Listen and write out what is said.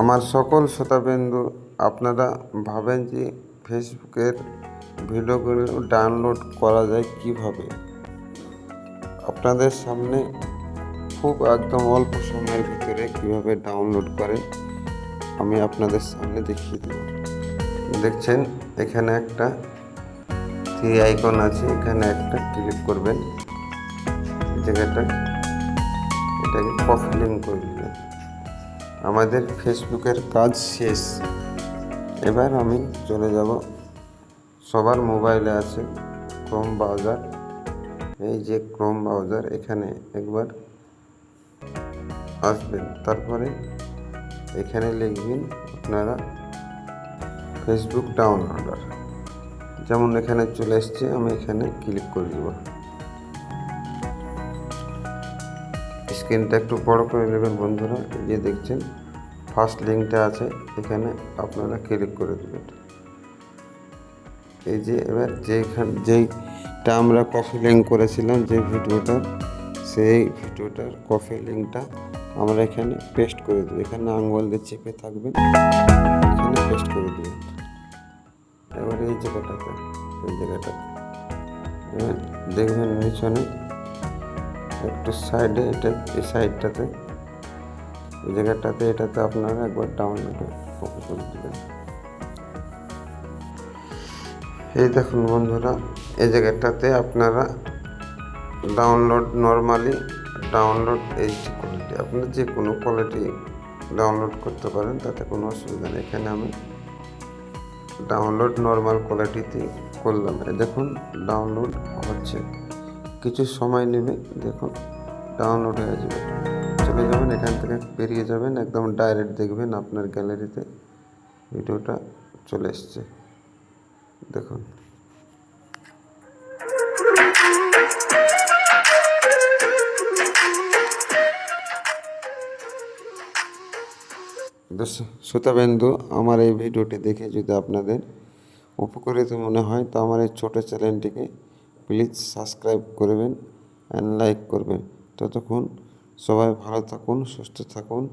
আমার সকল শ্রোতাবিন্দু, আপনারা ভাবেন যে ফেসবুকের ভিডিওগুলো ডাউনলোড করা যায় কিভাবে। আপনাদের সামনে খুব একদম অল্প সময়ের ভিতরে কিভাবে ডাউনলোড করে আমি আপনাদের সামনে দেখিয়ে দেব। দেখছেন এখানে একটা থ্রি আইকন আছে, এখানে একটা ক্লিক করবেন, জায়গাটা এটাকে কপি লিঙ্ক করে দিবেন। আমাদের ফেসবুকের কাজ শেষ। এবার আমি চলে যাব, সবার মোবাইলে আছে ক্রোম ব্রাউজার। এই যে ক্রোম ব্রাউজার, এখানে একবার আসবেন, তারপরে এখানে লিখবেন আপনারা ফেসবুক ডাউনলোডার। যেমন এখানে চলে এসছে, আমি এখানে ক্লিক করে দেব। স্ক্রিনটা একটু বড় করে নেবেন বন্ধুরা। এই যে দেখছেন ফার্স্ট লিঙ্কটা আছে, এখানে আপনারা ক্লিক করে দেবেন। এই যে এবার যেইটা আমরা কপি লিঙ্ক করেছিলাম, যে ভিডিওটা, সেই ভিডিওটার কপি লিঙ্কটা আমরা এখানে পেস্ট করে দেবো। এখানে আঙুল দিয়ে চেপে থাকবেন, এখানে পেস্ট করে দেবেন। এবার এই জায়গাটা এবার দেখবেন নিচনে একটু সাইডে, এটা এই সাইডটাতে, এই জায়গাটাতে, এটাতে আপনারা একবার ডাউনলোডে কপি করে দেবেন। এই দেখুন বন্ধুরা, এই জায়গাটাতে আপনারা download normally, download HD quality, আপনারা যে কোনো কোয়ালিটি ডাউনলোড করতে পারেন, তাতে কোনো অসুবিধা নেই। এখানে আমি ডাউনলোড নর্মাল কোয়ালিটিতে করলাম। দেখুন ডাউনলোড হচ্ছে, কিছু সময় নেবে, দেখুন ডাউনলোড হয়ে যাবে। চলে যাবেন, এখান থেকে বেরিয়ে যাবেন, একদম ডাইরেক্ট দেখবেন আপনার গ্যালারিতে ভিডিওটা চলে এসছে। দেখুন শ্রোতাবিন্দু, আমার এই ভিডিওটি দেখে যদি আপনাদের উপকৃত মনে হয়, তো আমার এই ছোটো চ্যানেলটিকে প্লিজ সাবস্ক্রাইব করবেন অ্যান্ড লাইক করবেন। ততক্ষণ সবাই ভালো থাকুন, সুস্থ থাকুন।